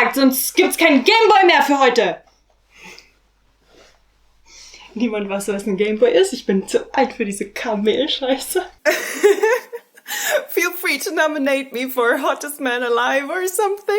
gesagt, sonst gibt's keinen Gameboy mehr für heute. Niemand weiß, was ein Gameboy ist. Ich bin zu alt für diese Kamelscheiße. Feel free to nominate me for Hottest Man Alive or something.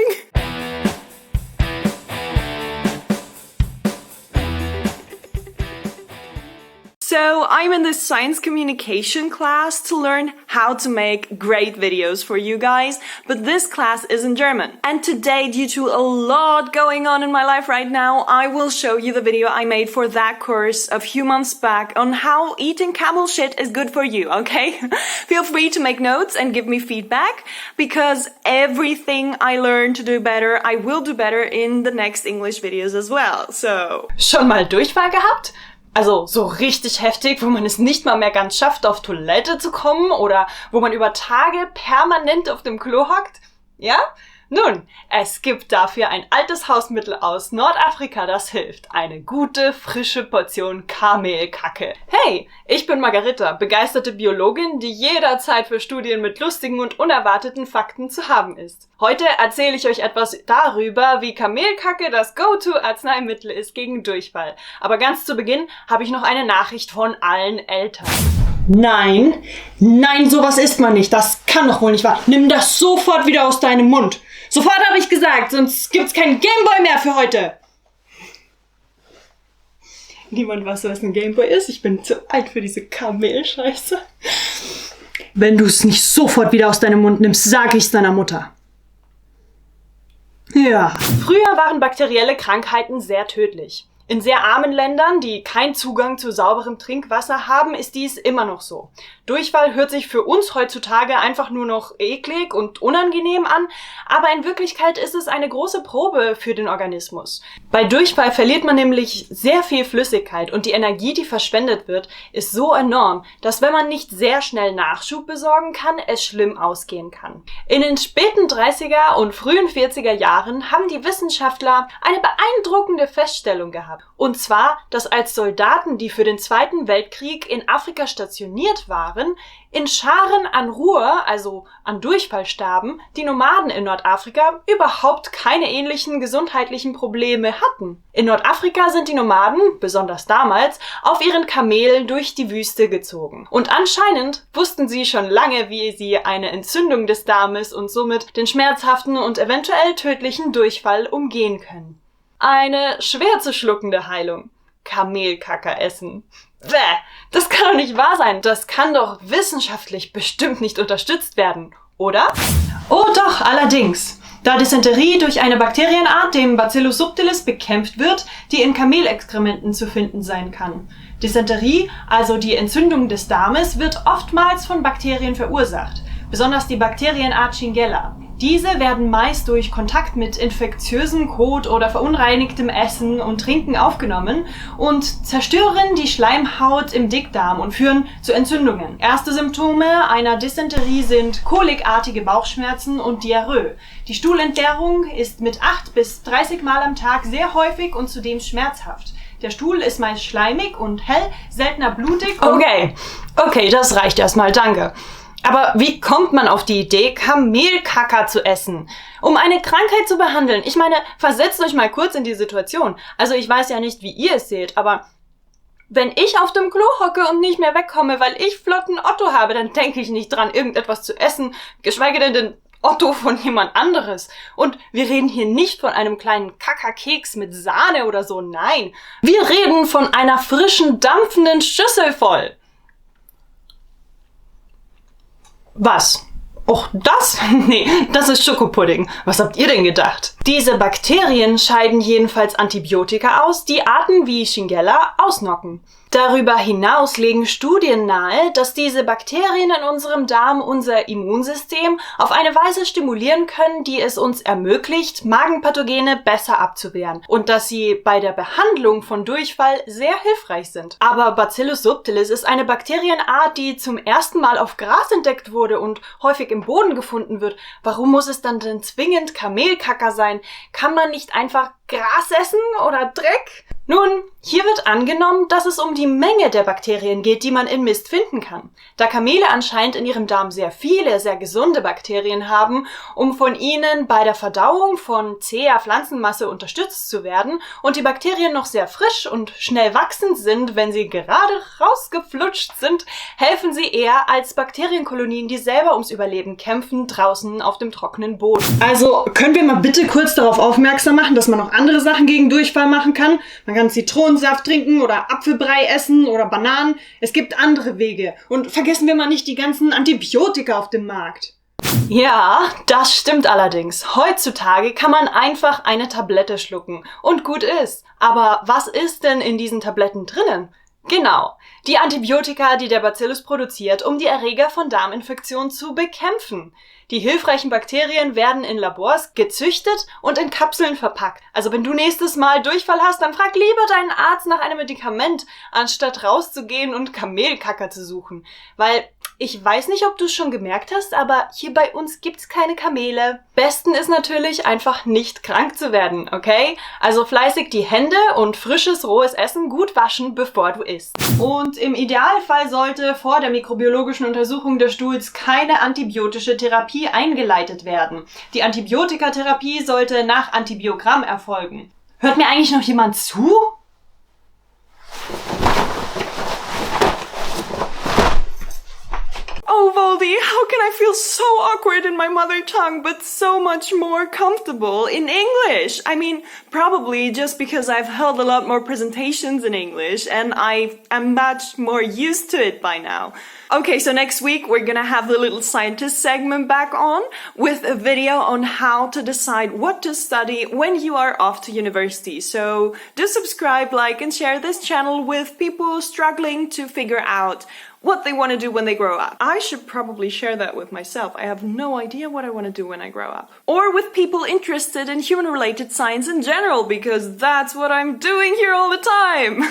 So I'm in this science communication class to learn how to make great videos for you guys, but this class is in German. And today, due to a lot going on in my life right now, I will show you the video I made for that course a few months back on how eating camel shit is good for you, okay? Feel free to make notes and give me feedback, because everything I learn to do better, I will do better in the next English videos as well, so. Schon mal Durchfall gehabt? Also so richtig heftig, wo man es nicht mal mehr ganz schafft, auf Toilette zu kommen oder wo man über Tage permanent auf dem Klo hockt? Ja? Nun, es gibt dafür ein altes Hausmittel aus Nordafrika, das hilft. Eine gute, frische Portion Kamelkacke. Hey, ich bin Margarita, begeisterte Biologin, die jederzeit für Studien mit lustigen und unerwarteten Fakten zu haben ist. Heute erzähle ich euch etwas darüber, wie Kamelkacke das Go-To-Arzneimittel ist gegen Durchfall. Aber ganz zu Beginn habe ich noch eine Nachricht von allen Eltern. Nein, sowas isst man nicht. Das kann doch wohl nicht wahr. Nimm das sofort wieder aus deinem Mund. Sofort habe ich gesagt, sonst gibt's keinen Gameboy mehr für heute. Niemand weiß, was ein Gameboy ist. Ich bin zu alt für diese Kamelscheiße. Wenn du es nicht sofort wieder aus deinem Mund nimmst, sage ich's deiner Mutter. Ja. Früher waren bakterielle Krankheiten sehr tödlich. In sehr armen Ländern, die keinen Zugang zu sauberem Trinkwasser haben, ist dies immer noch so. Durchfall hört sich für uns heutzutage einfach nur noch eklig und unangenehm an, aber in Wirklichkeit ist es eine große Probe für den Organismus. Bei Durchfall verliert man nämlich sehr viel Flüssigkeit und die Energie, die verschwendet wird, ist so enorm, dass wenn man nicht sehr schnell Nachschub besorgen kann, es schlimm ausgehen kann. In den späten 30er und frühen 40er Jahren haben die Wissenschaftler eine beeindruckende Feststellung gehabt. Und zwar, dass als Soldaten, die für den Zweiten Weltkrieg in Afrika stationiert waren, in Scharen an Ruhr, also an Durchfall starben, die Nomaden in Nordafrika überhaupt keine ähnlichen gesundheitlichen Probleme hatten. In Nordafrika sind die Nomaden, besonders damals, auf ihren Kamelen durch die Wüste gezogen. Und anscheinend wussten sie schon lange, wie sie eine Entzündung des Darmes und somit den schmerzhaften und eventuell tödlichen Durchfall umgehen können. Eine schwer zu schluckende Heilung. Kamelkacke essen. Bäh, das kann doch nicht wahr sein. Das kann doch wissenschaftlich bestimmt nicht unterstützt werden, oder? Oh doch, allerdings. Da Dysenterie durch eine Bakterienart, dem Bacillus subtilis, bekämpft wird, die in Kamelexkrementen zu finden sein kann. Dysenterie, also die Entzündung des Darmes, wird oftmals von Bakterien verursacht. Besonders die Bakterienart Shigella. Diese werden meist durch Kontakt mit infektiösem Kot oder verunreinigtem Essen und Trinken aufgenommen und zerstören die Schleimhaut im Dickdarm und führen zu Entzündungen. Erste Symptome einer Dysenterie sind kolikartige Bauchschmerzen und Diarrhoe. Die Stuhlentleerung ist mit 8 bis 30 Mal am Tag sehr häufig und zudem schmerzhaft. Der Stuhl ist meist schleimig und hell, seltener blutig und... Okay, das reicht erstmal, danke. Aber wie kommt man auf die Idee, Kamelkacke zu essen? Um eine Krankheit zu behandeln. Ich meine, versetzt euch mal kurz in die Situation. Also ich weiß ja nicht, wie ihr es seht, aber wenn ich auf dem Klo hocke und nicht mehr wegkomme, weil ich flotten Otto habe, dann denke ich nicht dran, irgendetwas zu essen, geschweige denn den Otto von jemand anderes. Und wir reden hier nicht von einem kleinen Kackerkeks mit Sahne oder so, nein. Wir reden von einer frischen, dampfenden Schüssel voll. Was? Och, das? Nee, das ist Schokopudding. Was habt ihr denn gedacht? Diese Bakterien scheiden jedenfalls Antibiotika aus, die Arten wie Shigella ausnocken. Darüber hinaus legen Studien nahe, dass diese Bakterien in unserem Darm unser Immunsystem auf eine Weise stimulieren können, die es uns ermöglicht, Magenpathogene besser abzuwehren und dass sie bei der Behandlung von Durchfall sehr hilfreich sind. Aber Bacillus subtilis ist eine Bakterienart, die zum ersten Mal auf Gras entdeckt wurde und häufig im Boden gefunden wird. Warum muss es dann zwingend Kamelkacke sein? Kann man nicht einfach Gras essen oder Dreck? Nun, hier wird angenommen, dass es um die Menge der Bakterien geht, die man in Mist finden kann. Da Kamele anscheinend in ihrem Darm sehr viele, sehr gesunde Bakterien haben, um von ihnen bei der Verdauung von zäher Pflanzenmasse unterstützt zu werden und die Bakterien noch sehr frisch und schnell wachsend sind, wenn sie gerade rausgeflutscht sind, helfen sie eher als Bakterienkolonien, die selber ums Überleben kämpfen, draußen auf dem trockenen Boden. Also, können wir mal bitte kurz darauf aufmerksam machen, dass man noch andere Sachen gegen Durchfall machen kann? Man kann Zitronensaft trinken oder Apfelbrei essen oder Bananen. Es gibt andere Wege. Und vergessen wir mal nicht die ganzen Antibiotika auf dem Markt. Ja, das stimmt allerdings. Heutzutage kann man einfach eine Tablette schlucken und gut ist. Aber was ist denn in diesen Tabletten drinnen? Genau, die Antibiotika, die der Bacillus produziert, um die Erreger von Darminfektionen zu bekämpfen. Die hilfreichen Bakterien werden in Labors gezüchtet und in Kapseln verpackt. Also wenn du nächstes Mal Durchfall hast, dann frag lieber deinen Arzt nach einem Medikament, anstatt rauszugehen und Kamelkacker zu suchen. Weil ich weiß nicht, ob du es schon gemerkt hast, aber hier bei uns gibt's keine Kamele. Besten ist natürlich einfach nicht krank zu werden, okay? Also fleißig die Hände und frisches, rohes Essen gut waschen, bevor du isst. Und im Idealfall sollte vor der mikrobiologischen Untersuchung des Stuhls keine antibiotische Therapie eingeleitet werden. Die Antibiotikatherapie sollte nach Antibiogramm erfolgen. Hört mir eigentlich noch jemand zu? Oh, Voldy, how can I feel so awkward in my mother tongue, but so much more comfortable in English? I mean, probably just because I've held a lot more presentations in English and I am much more used to it by now. Okay, so next week we're gonna have the Little Scientist segment back on with a video on how to decide what to study when you are off to university. So do subscribe, like, and share this channel with people struggling to figure out what they want to do when they grow up. I should probably share that with myself. I have no idea what I want to do when I grow up. Or with people interested in human-related science in general, because that's what I'm doing here all the time.